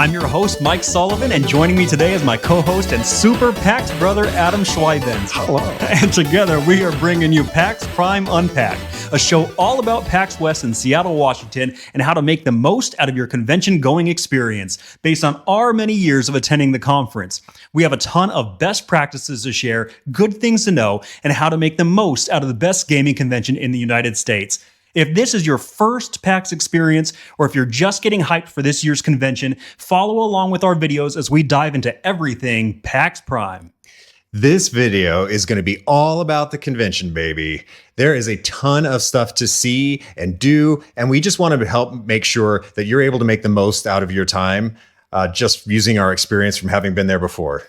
I'm your host, Mike Sullivan, and joining me today is my co-host and super PAX brother, Adam Schweibens. Hello. And together we are bringing you PAX Prime Unpacked, a show all about PAX West in Seattle, Washington, and how to make the most out of your convention-going experience based on our many years of attending the conference. We have a ton of best practices to share, good things to know, and how to make the most out of the best gaming convention in the United States. If this is your first PAX experience, or if you're just getting hyped for this year's convention, follow along with our videos as we dive into everything PAX Prime. This video is going to be all about the convention, baby. There is a ton of stuff to see and do, and we just wanted to help make sure that you're able to make the most out of your time, just using our experience from having been there before.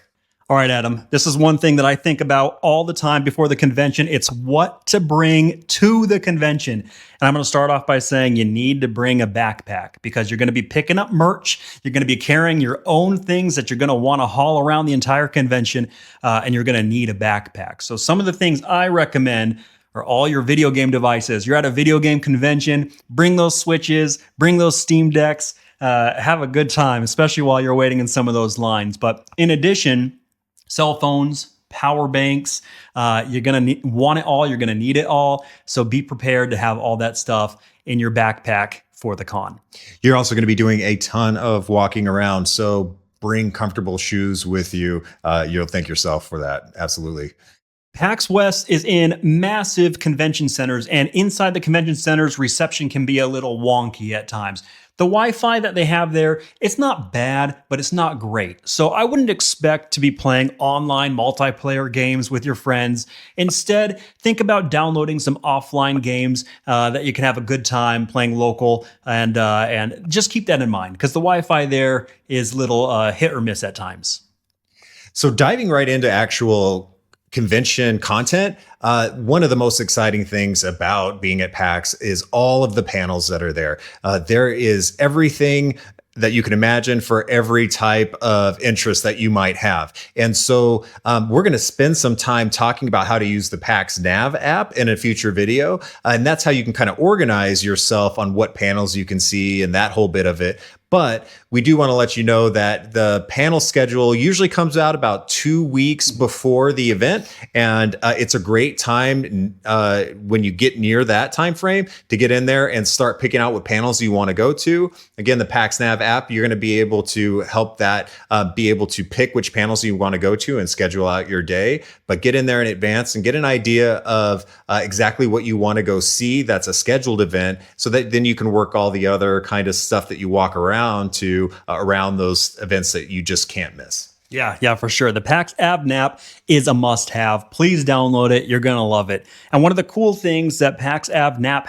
All right, Adam, this is one thing that I think about all the time before the convention. It's what to bring to the convention. And I'm going to start off by saying you need to bring a backpack because you're going to be picking up merch. You're going to be carrying your own things that you're going to want to haul around the entire convention, and you're going to need a backpack. So some of the things I recommend are all your video game devices. You're at a video game convention, bring those Switches, bring those Steam Decks, have a good time, especially while you're waiting in some of those lines. But in addition, cell phones, power banks, you're going to want it all. You're going to need it all. So be prepared to have all that stuff in your backpack for the con. You're also going to be doing a ton of walking around. So bring comfortable shoes with you. You'll thank yourself for that. Absolutely. PAX West is in massive convention centers, and inside the convention centers, reception can be a little wonky at times. The Wi-Fi that they have there, it's not bad, but it's not great. So I wouldn't expect to be playing online multiplayer games with your friends. Instead, think about downloading some offline games that you can have a good time playing local, and just keep that in mind because the Wi-Fi there is little hit or miss at times. So diving right into actual convention content, one of the most exciting things about being at PAX is all of the panels that are there. There is everything that you can imagine for every type of interest that you might have. And so we're going to spend some time talking about how to use the PAX Nav app in a future video. And that's how you can kind of organize yourself on what panels you can see and that whole bit of it. But we do want to let you know that the panel schedule usually comes out about 2 weeks before the event. And it's a great time when you get near that time frame to get in there and start picking out what panels you want to go to. Again, the PAX Nav app, you're going to be able to help that be able to pick which panels you want to go to and schedule out your day. But get in there in advance and get an idea of exactly what you want to go see. That's a scheduled event, so that then you can work all the other kind of stuff that you walk around to around those events that you just can't miss. Yeah, for sure. The PAX app is a must-have. Please download it. You're going to love it. And one of the cool things that PAX Nav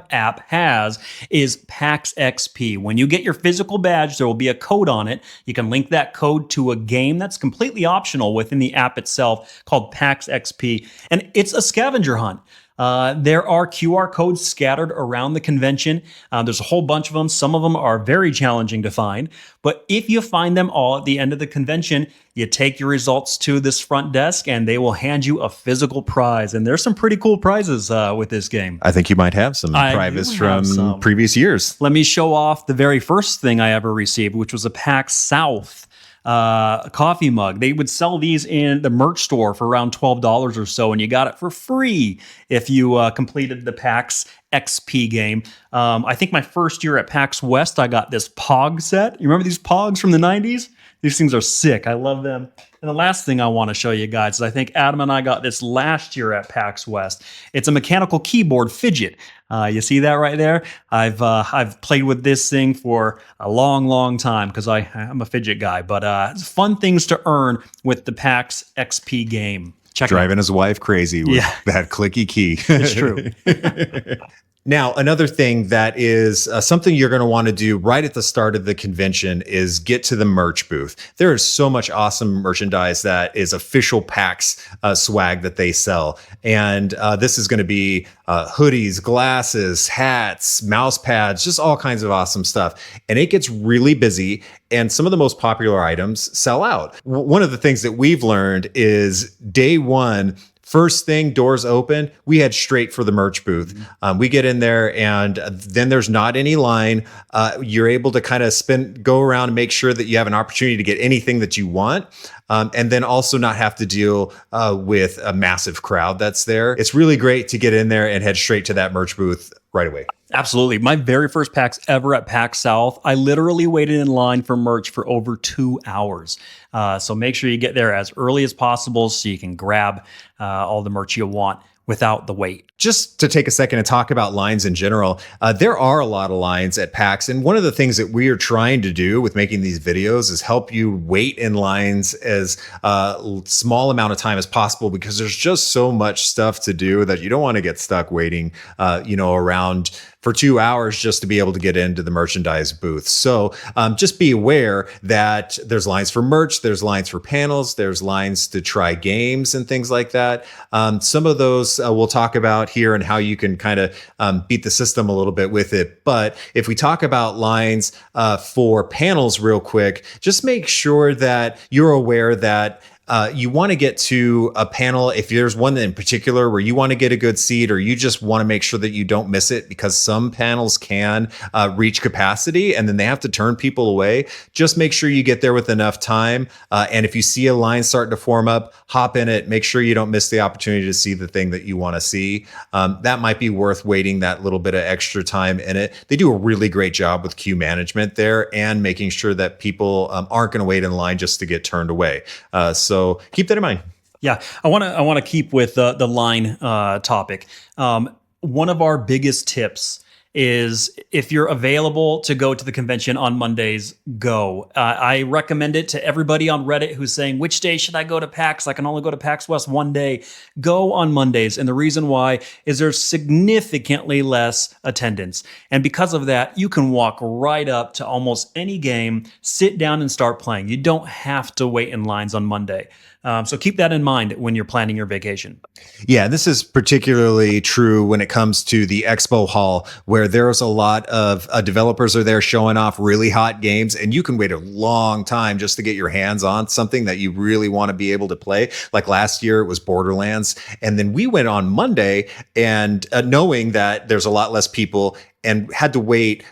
app has is PAX XP. When you get your physical badge, there will be a code on it. You can link that code to a game that's completely optional within the app itself called PAX XP. And it's a scavenger hunt. There are QR codes scattered around the convention. There's a whole bunch of them. Some of them are very challenging to find. But if you find them all at the end of the convention, you take your results to this front desk and they will hand you a physical prize. And there's some pretty cool prizes with this game. I think you might have some prizes from previous years. Let me show off the very first thing I ever received, which was a PAX South coffee mug. They would sell these in the merch store for around $12 or so, and you got it for free if you completed the PAX XP game. I think my first year at PAX West, I got this Pog set. You remember these Pogs from the 90s? These things are sick. I love them. And the last thing I want to show you guys is I think Adam and I got this last year at PAX West. It's a mechanical keyboard fidget. You see that right there? I've played with this thing for a long time because I'm a fidget guy. But it's fun things to earn with the PAX XP game. Driving his wife crazy with that clicky key. It's true. Now, another thing that is something you're going to want to do right at the start of the convention is get to the merch booth. There is so much awesome merchandise that is official PAX swag that they sell. And this is going to be hoodies, glasses, hats, mouse pads, just all kinds of awesome stuff. And it gets really busy. And some of the most popular items sell out. One of the things that we've learned is day one, First thing, doors open, we head straight for the merch booth. We get in there, and then there's not any line. You're able to kind of go around and make sure that you have an opportunity to get anything that you want. And then also not have to deal with a massive crowd that's there. It's really great to get in there and head straight to that merch booth right away. Absolutely. My very first PAX ever at PAX South, I literally waited in line for merch for over 2 hours. So make sure you get there as early as possible so you can grab all the merch you want without the wait. Just to take a second and talk about lines in general, there are a lot of lines at PAX. And one of the things that we are trying to do with making these videos is help you wait in lines as small amount of time as possible, because there's just so much stuff to do that you don't want to get stuck waiting, around for 2 hours just to be able to get into the merchandise booth. So just be aware that there's lines for merch, there's lines for panels, there's lines to try games and things like that. Some of those we'll talk about here and how you can kind of beat the system a little bit with it. But if we talk about lines for panels real quick, just make sure that you're aware that you want to get to a panel if there's one in particular where you want to get a good seat, or you just want to make sure that you don't miss it, because some panels can reach capacity and then they have to turn people away. Just make sure you get there with enough time. And if you see a line starting to form up, hop in it. Make sure you don't miss the opportunity to see the thing that you want to see. That might be worth waiting that little bit of extra time in it. They do a really great job with queue management there and making sure that people aren't going to wait in line just to get turned away. So keep that in mind. Yeah, I want to keep with the line topic. One of our biggest tips is, if you're available to go to the convention on Mondays, go. I recommend it to everybody on Reddit who's saying, which day should I go to PAX? I can only go to PAX West one day. Go on Mondays. And the reason why is there's significantly less attendance. And because of that, you can walk right up to almost any game, sit down and start playing. You don't have to wait in lines on Monday. So keep that in mind when you're planning your vacation. Yeah, this is particularly true when it comes to the Expo Hall, where there's a lot of developers are there showing off really hot games, and you can wait a long time just to get your hands on something that you really want to be able to play. Like last year, it was Borderlands. And then we went on Monday and knowing that there's a lot less people, and had to wait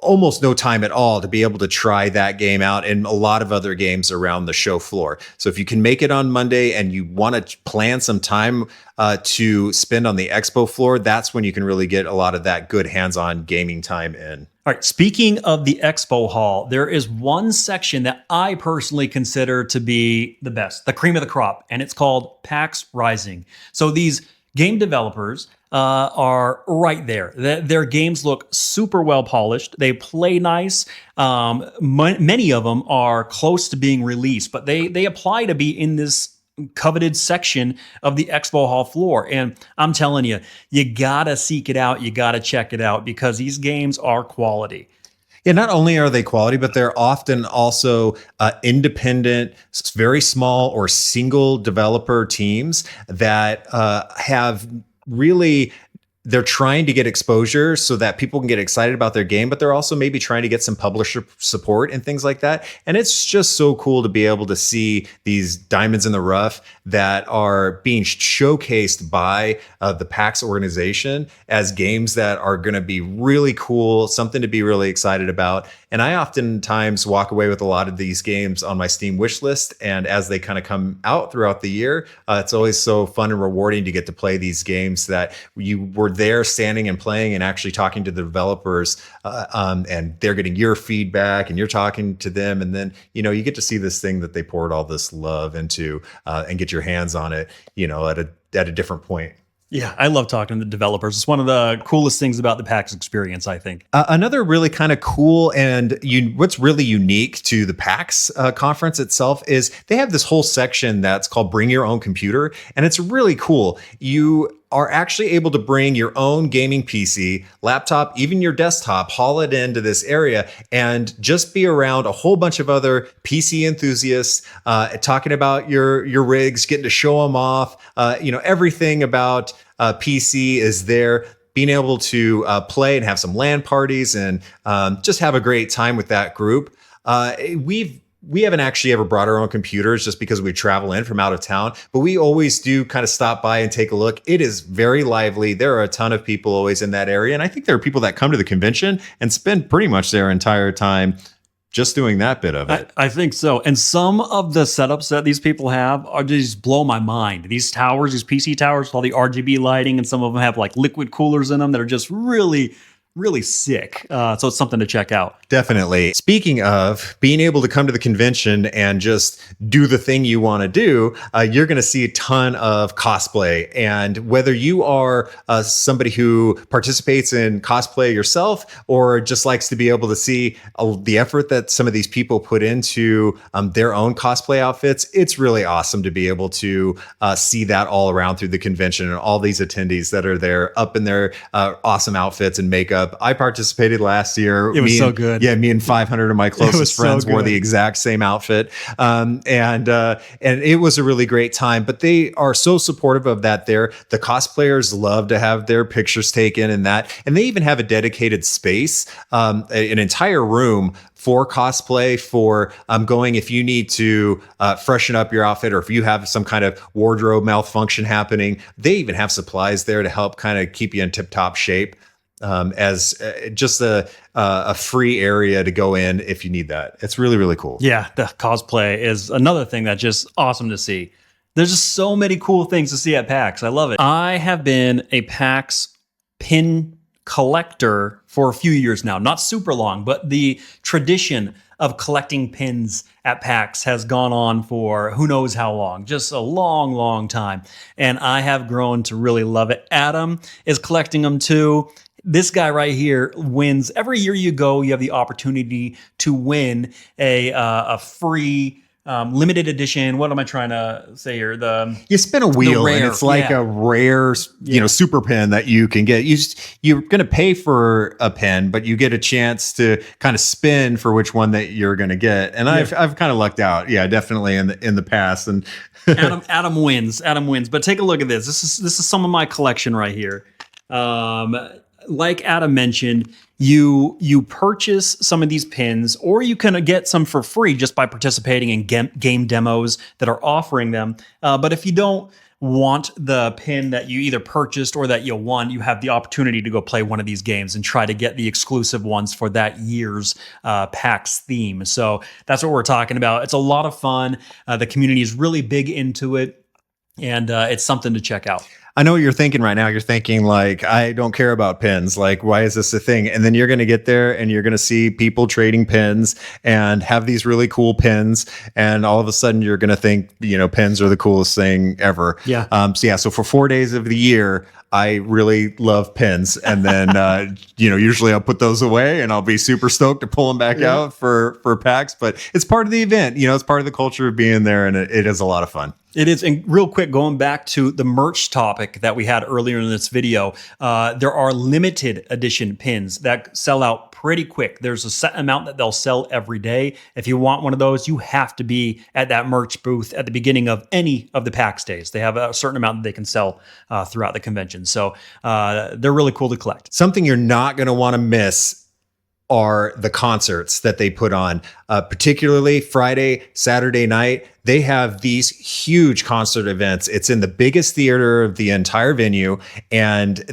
almost no time at all to be able to try that game out and a lot of other games around the show floor. So if you can make it on Monday and you want to plan some time to spend on the expo floor, that's when you can really get a lot of that good hands-on gaming time in. All right, speaking of the Expo Hall, there is one section that I personally consider to be the best, the cream of the crop, and it's called PAX Rising. So these game developers are right there. Their games look super well polished. They play nice. Many of them are close to being released, but they apply to be in this coveted section of the Expo Hall floor. And I'm telling you, you gotta seek it out. You gotta check it out, because these games are quality. Yeah, not only are they quality, but they're often also independent, very small or single developer teams that have really, they're trying to get exposure so that people can get excited about their game, but they're also maybe trying to get some publisher support and things like that. And it's just so cool to be able to see these diamonds in the rough that are being showcased by the PAX organization as games that are going to be really cool, something to be really excited about. And I oftentimes walk away with a lot of these games on my Steam wish list. And as they kind of come out throughout the year, it's always so fun and rewarding to get to play these games that you were there standing and playing and actually talking to the developers, and they're getting your feedback and you're talking to them. And then, you get to see this thing that they poured all this love into and get your hands on it, at a different point. Yeah, I love talking to the developers. It's one of the coolest things about the PAX experience, I think. Another really kind of cool and what's really unique to the PAX conference itself is they have this whole section that's called Bring Your Own Computer, and it's really cool. You are actually able to bring your own gaming PC, laptop, even your desktop, haul it into this area and just be around a whole bunch of other PC enthusiasts, talking about your rigs, getting to show them off. Everything about PC is there. Being able to play and have some LAN parties and just have a great time with that group. We've we haven't actually ever brought our own computers just because we travel in from out of town, but we always do kind of stop by and take a look. It is very lively. There are a ton of people always in that area. And I think there are people that come to the convention and spend pretty much their entire time just doing that bit of it. I think so. And some of the setups that these people have are just blow my mind. These towers, these PC towers, with all the RGB lighting, and some of them have like liquid coolers in them that are just really sick. So it's something to check out. Definitely. Speaking of being able to come to the convention and just do the thing you want to do, you're going to see a ton of cosplay. And whether you are somebody who participates in cosplay yourself or just likes to be able to see the effort that some of these people put into their own cosplay outfits, it's really awesome to be able to see that all around through the convention and all these attendees that are there up in their awesome outfits and makeup. I participated last year. It was so good. Yeah, me and 500 of my closest friends wore the exact same outfit, and it was a really great time. But they are so supportive of that. There, the cosplayers love to have their pictures taken and they even have a dedicated space, an entire room for cosplay, for going if you need to freshen up your outfit or if you have some kind of wardrobe malfunction happening. They even have supplies there to help kind of keep you in tip-top shape. As just a free area to go in if you need that. It's really, really cool. Yeah, the cosplay is another thing that's just awesome to see. There's just so many cool things to see at PAX. I love it. I have been a PAX pin collector for a few years now. Not super long, but the tradition of collecting pins at PAX has gone on for who knows how long, just a long time. And I have grown to really love it. Adam is collecting them too. This guy right here wins. Every year you go, you have the opportunity to win a free limited edition. What am I trying to say here? You spin a wheel and it's like a rare, super pen that you can get. You're going to pay for a pen, but you get a chance to kind of spin for which one that you're going to get. And I've kind of lucked out. Yeah, definitely in the past. And Adam wins. Adam wins. But take a look at this. This is some of my collection right here. Like Adam mentioned, you purchase some of these pins, or you can get some for free just by participating in game demos that are offering them. But if you don't want the pin that you either purchased or that you won, you have the opportunity to go play one of these games and try to get the exclusive ones for that year's PAX theme. So that's what we're talking about. It's a lot of fun. The community is really big into it, and it's something to check out. I know what you're thinking right now. You're thinking like, I don't care about pins. Like, why is this a thing? And then you're going to get there and you're going to see people trading pins and have these really cool pins. And all of a sudden you're going to think, pins are the coolest thing ever. Yeah. So for 4 days of the year, I really love pins. And then, usually I'll put those away and I'll be super stoked to pull them back out for PAX. But it's part of the event. It's part of the culture of being there. And it is a lot of fun. It is. And real quick, going back to the merch topic that we had earlier in this video, there are limited edition pins that sell out pretty quick. There's a set amount that they'll sell every day. If you want one of those, you have to be at that merch booth at the beginning of any of the PAX days. They have a certain amount that they can sell throughout the convention. So they're really cool to collect. Something you're not going to want to miss are the concerts that they put on, particularly Friday, Saturday night. They have these huge concert events. It's in the biggest theater of the entire venue. And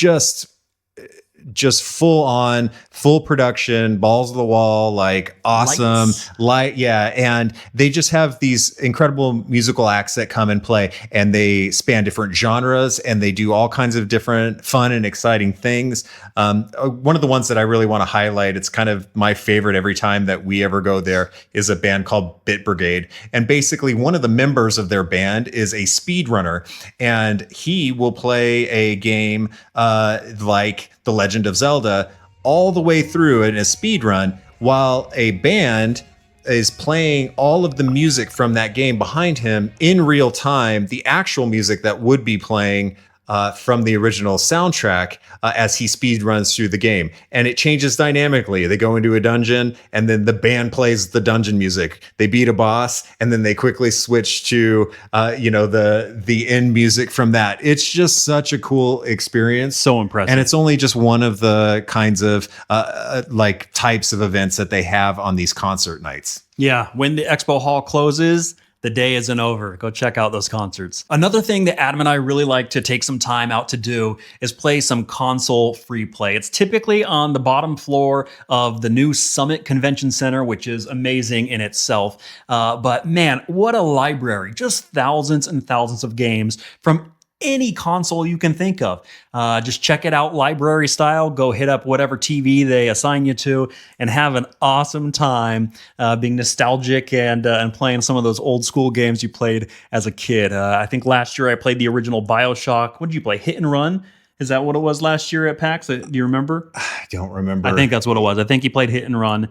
just full production, balls to the wall, like awesome light. Yeah. And they just have these incredible musical acts that come and play, and they span different genres and they do all kinds of different fun and exciting things. One of the ones that I really want to highlight, it's kind of my favorite every time that we ever go there, is a band called Bit Brigade. And basically one of the members of their band is a speedrunner, and he will play a game like The Legend of Zelda all the way through in a speed run, while a band is playing all of the music from that game behind him in real time, the actual music that would be playing from the original soundtrack as he speed runs through the game. And it changes dynamically. They go into a dungeon and then the band plays the dungeon music. They beat a boss and then they quickly switch to, the end music from that. It's just such a cool experience. So impressive. And it's only just one of the kinds of types of events that they have on these concert nights. Yeah, when the Expo Hall closes, the day isn't over. Go check out those concerts. Another thing that Adam and I really like to take some time out to do is play some console free play. It's typically on the bottom floor of the new Summit Convention Center, which is amazing in itself. But man, what a library. Just thousands and thousands of games from any console you can think of. Just check it out library style. Go hit up whatever TV they assign you to and have an awesome time being nostalgic and playing some of those old school games you played as a kid. I think last year I played the original BioShock. What did you play? Hit and Run? Is that what it was last year at PAX? Do you remember? I don't remember. I think that's what it was. I think he played Hit and Run.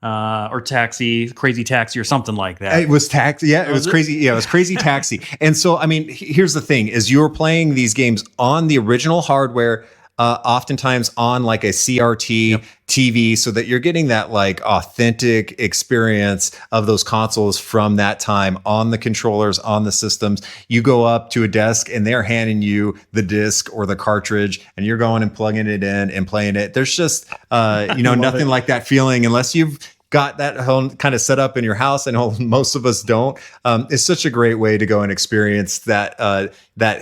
Or Crazy Taxi or something like that. It was Taxi. Yeah, it was crazy. Yeah, it was Crazy Taxi. And so, I mean, here's the thing is you're playing these games on the original hardware, oftentimes on like a CRT TV, so that you're getting that like authentic experience of those consoles from that time on the controllers, on the systems. You go up to a desk and they're handing you the disc or the cartridge and you're going and plugging it in and playing it. There's just, nothing like that feeling unless you've got that whole kind of set up in your house, and most of us don't. It's such a great way to go and experience that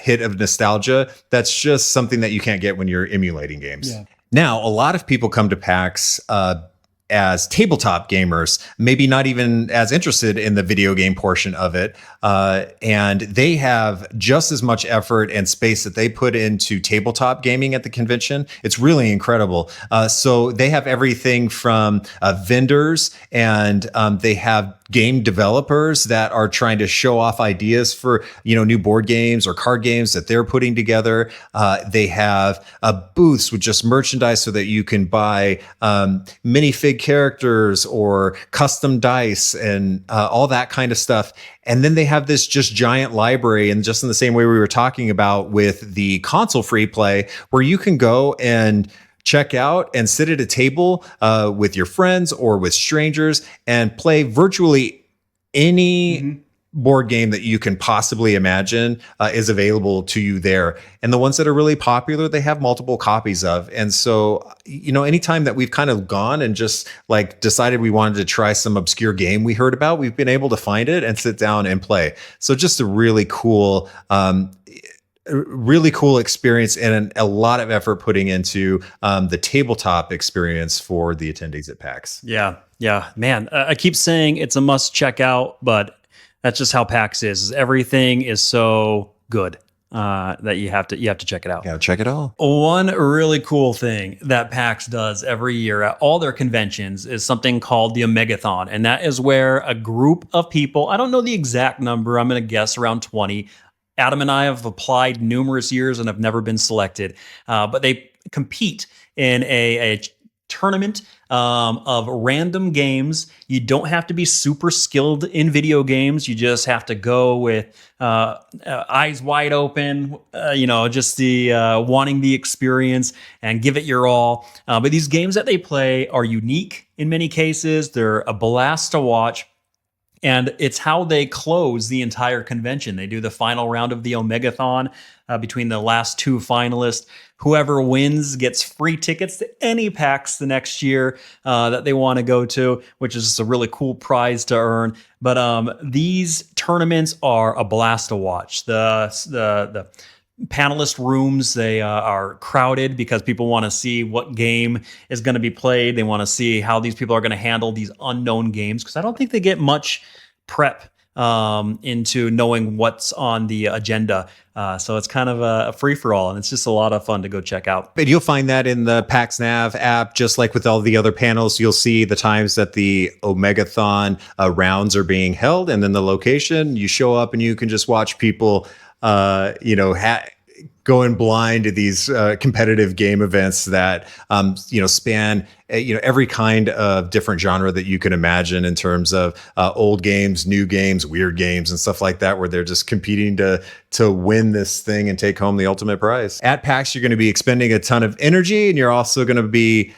hit of nostalgia. That's just something that you can't get when you're emulating games. Yeah. Now, a lot of people come to PAX as tabletop gamers, maybe not even as interested in the video game portion of it. And they have just as much effort and space that they put into tabletop gaming at the convention. It's really incredible. So they have everything from vendors, and they have game developers that are trying to show off ideas for, new board games or card games that they're putting together. They have booths with just merchandise so that you can buy minifig characters or custom dice and all that kind of stuff. And then they have this just giant library, and just in the same way we were talking about with the console free play, where you can go and check out and sit at a table with your friends or with strangers and play virtually any board game that you can possibly imagine is available to you there. And the ones that are really popular, they have multiple copies of. And so, anytime that we've kind of gone and just like decided we wanted to try some obscure game we heard about, we've been able to find it and sit down and play. So just a really cool experience, and a lot of effort putting into the tabletop experience for the attendees at PAX. Yeah, man. I keep saying it's a must check out, but that's just how PAX is. Everything is so good that you have to check it out. Yeah, check it all. One really cool thing that PAX does every year at all their conventions is something called the Omegathon, and that is where a group of people, I don't know the exact number, I'm going to guess around 20. Adam and I have applied numerous years and have never been selected, but they compete in a tournament of random games. You don't have to be super skilled in video games. You just have to go with eyes wide open, just the wanting the experience and give it your all. But these games that they play are unique in many cases. They're a blast to watch. And it's how they close the entire convention. They do the final round of the Omegathon between the last two finalists. Whoever wins gets free tickets to any PAX the next year that they want to go to, which is just a really cool prize to earn. But these tournaments are a blast to watch. The panelist rooms, they are crowded because people want to see what game is going to be played. They want to see how these people are going to handle these unknown games, because I don't think they get much prep into knowing what's on the agenda. So it's kind of a free-for-all, and it's just a lot of fun to go check out. But you'll find that in the PAX Nav app, just like with all the other panels. You'll see the times that the Omegathon rounds are being held, and then the location. You show up and you can just watch people going blind to these competitive game events that span every kind of different genre that you can imagine in terms of old games, new games, weird games, and stuff like that, where they're just competing to win this thing and take home the ultimate prize. At PAX, you're going to be expending a ton of energy, and you're also going to be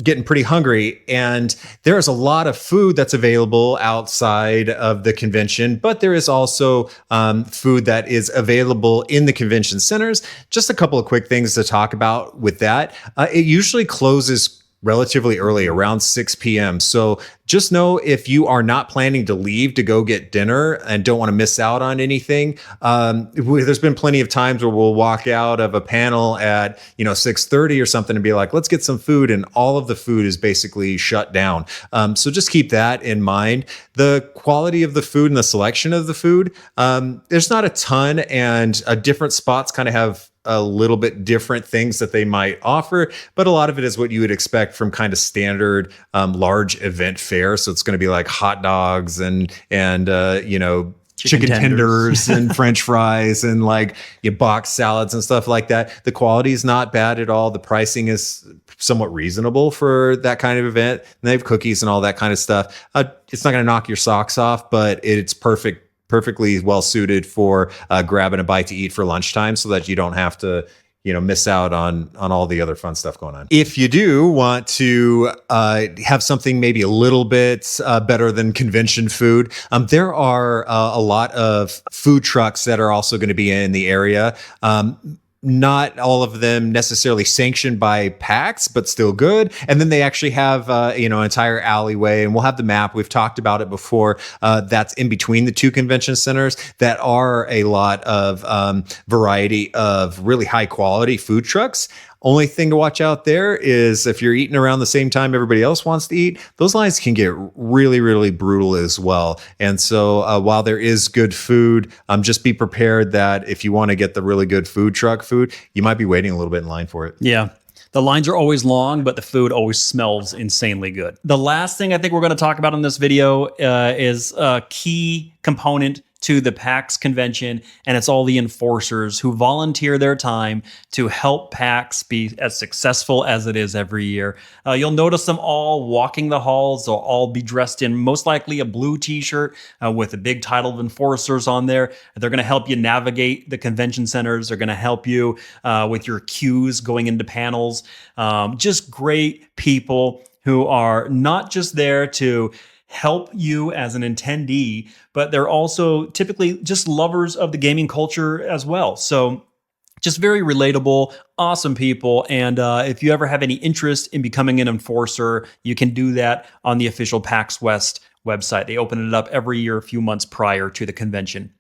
getting pretty hungry, and there's a lot of food that's available outside of the convention, but there is also food that is available in the convention centers. Just a couple of quick things to talk about with that. It usually closes relatively early, around 6 p.m. So just know if you are not planning to leave to go get dinner and don't want to miss out on anything, there's been plenty of times where we'll walk out of a panel at 6:30 or something and be like, let's get some food, and all of the food is basically shut down. So just keep that in mind. The quality of the food and the selection of the food, there's not a ton, and different spots kind of have a little bit different things that they might offer, but a lot of it is what you would expect from kind of standard large event fare. So it's going to be like hot dogs and chicken tenders and French fries and like box salads and stuff like that. The quality is not bad at all. The pricing is somewhat reasonable for that kind of event. And they have cookies and all that kind of stuff. It's not going to knock your socks off, but it's perfectly well suited for grabbing a bite to eat for lunchtime, so that you don't have to miss out on all the other fun stuff going on. If you do want to have something maybe a little bit better than convention food, there are a lot of food trucks that are also going to be in the area. Not all of them necessarily sanctioned by PAX, but still good. And then they actually have, an entire alleyway, and we'll have the map. We've talked about it before. That's in between the two convention centers that are a lot of variety of really high quality food trucks. Only thing to watch out there is if you're eating around the same time everybody else wants to eat, those lines can get really, really brutal as well. And so while there is good food, just be prepared that if you want to get the really good food truck food, you might be waiting a little bit in line for it. Yeah. The lines are always long, but the food always smells insanely good. The last thing I think we're going to talk about in this video is a key component to the PAX convention, and it's all the enforcers who volunteer their time to help PAX be as successful as it is every year. You'll notice them all walking the halls. They'll all be dressed in most likely a blue t-shirt with a big title of enforcers on there. They're going to help you navigate the convention centers. They're going to help you with your queues going into panels. Just great people who are not just there to help you as an attendee, but they're also typically just lovers of the gaming culture as well. So just very relatable, awesome people. And if you ever have any interest in becoming an enforcer, you can do that on the official PAX West website. They open it up every year, a few months prior to the convention.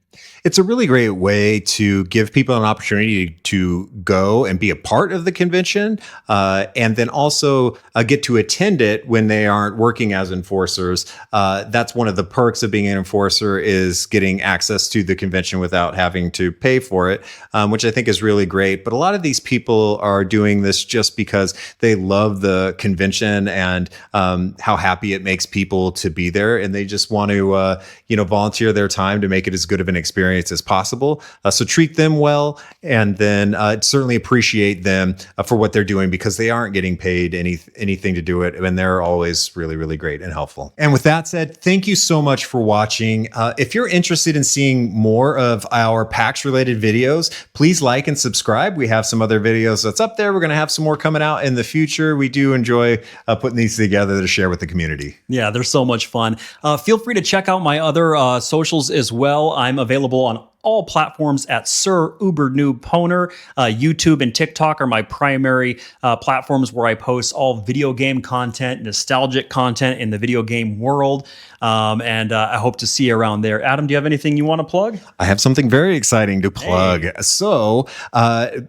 It's a really great way to give people an opportunity to go and be a part of the convention, and then also get to attend it when they aren't working as enforcers. That's one of the perks of being an enforcer, is getting access to the convention without having to pay for it, which I think is really great. But a lot of these people are doing this just because they love the convention and how happy it makes people to be there, and they just want to volunteer their time to make it as good of an experience as possible. So treat them well, and then certainly appreciate them for what they're doing, because they aren't getting paid anything to do it, and they're always really, really great and helpful. And with that said, thank you so much for watching. If you're interested in seeing more of our PAX related videos, please like and subscribe. We have some other videos that's up there. We're going to have some more coming out in the future. We do enjoy putting these together to share with the community. Yeah, they're so much fun. Feel free to check out my other socials as well. I'm available on all platforms at Sir Uber Noob Poner. YouTube and TikTok are my primary platforms where I post all video game content, nostalgic content in the video game world. And I hope to see you around there. Adam, do you have anything you want to plug? I have something very exciting to plug. Hey. So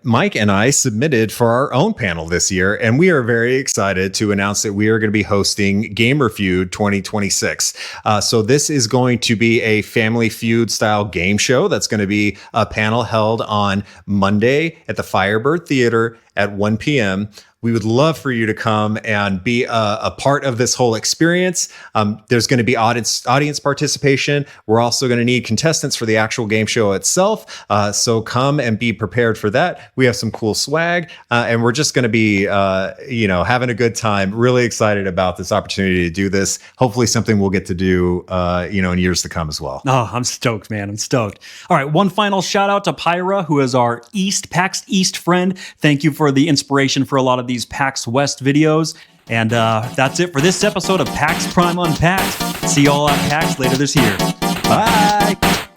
Mike and I submitted for our own panel this year, and we are very excited to announce that we are going to be hosting Gamer Feud 2026. So this is going to be a Family Feud style game show. That's going to be a panel held on Monday at the Firebird Theater at 1 p.m. We would love for you to come and be a part of this whole experience. There's going to be audience participation. We're also going to need contestants for the actual game show itself. So come and be prepared for that. We have some cool swag, and we're just going to be, having a good time. Really excited about this opportunity to do this. Hopefully, something we'll get to do, in years to come as well. Oh, I'm stoked, man. I'm stoked. All right, one final shout out to Pyra, who is our PAX East friend. Thank you for the inspiration for a lot of these PAX West videos. And that's it for this episode of PAX Prime Unpacked. See you all at PAX later this year. Bye.